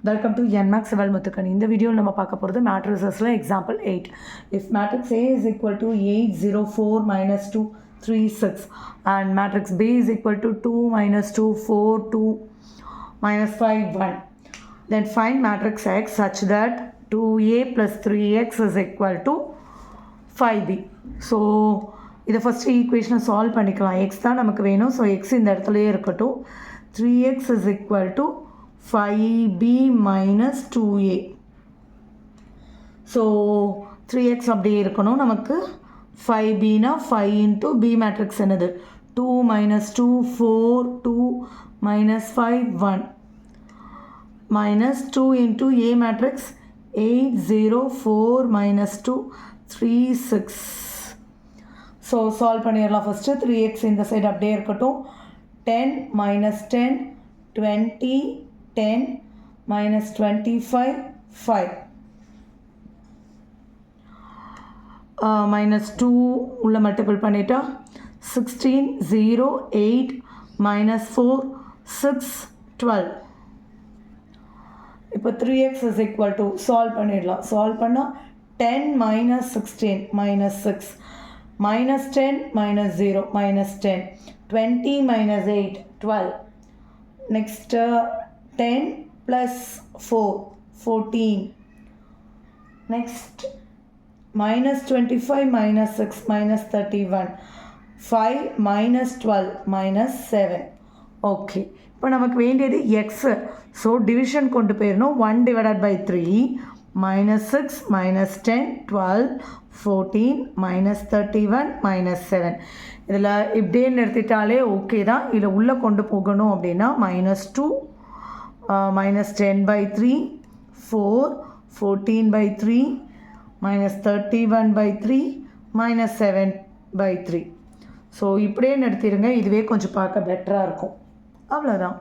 Welcome to NMAX Sivalmuthukan. In the video, we will talk about the matrices. Example 8. If matrix A is equal to 8, 0, 4, minus 2, 3, 6 and matrix B is equal to 2, minus 2, 4, 2, minus 5, 1. Then find matrix X such that 2A plus 3X is equal to 5B. So, this first equation solve பண்ணிக்கலாம். X தான் நமக்கு வேணும். So, X இந்த இடத்துலயே இருக்கட்டும். 3X is equal to 5B minus 2A. So 3x அப்படியே இருக்கணும். நமக்கு 5B னா 5 into B matrix என்னது 2 minus 2 4 2 minus 5 1 minus 2 into A matrix 8 0 4 minus 2 3 6. So solve பண்ணிடலாம். first 3x இந்த side அப்படியே இருக்கட்டும். 10 minus 10 20 10 minus 25 5 minus 2 உள்ள multiple பண்ணிட்டா 16 0 8 minus 4 6 12. இப்போ 3x is equal to solve பண்ணிடலாம். solve பண்ணா 10 minus 16 minus 6 minus 10 minus 0 minus 10 20 minus 8 12. Next 10 plus 4 14. Next minus 25 minus 6 minus 31 5 minus 12 minus 7. Okay, இப்போ நமக்கு வேண்டியது x. So division கொண்டு போயிடணும். 1 divided by 3 minus 6 minus 10 12 14 minus 31 minus 7. இதில் இப்படியே நிறுத்திட்டாலே ஓகே தான். இதில் உள்ளே கொண்டு போகணும் அப்படின்னா minus 2 minus 10 by 3 4 14 by 3 minus 31 by 3 minus 7 by 3. So இப்படியே நிறுத்திடுங்க. இதுவே கொஞ்சம் பார்க்க பெட்டராக இருக்கும். அவ்வளோதான்.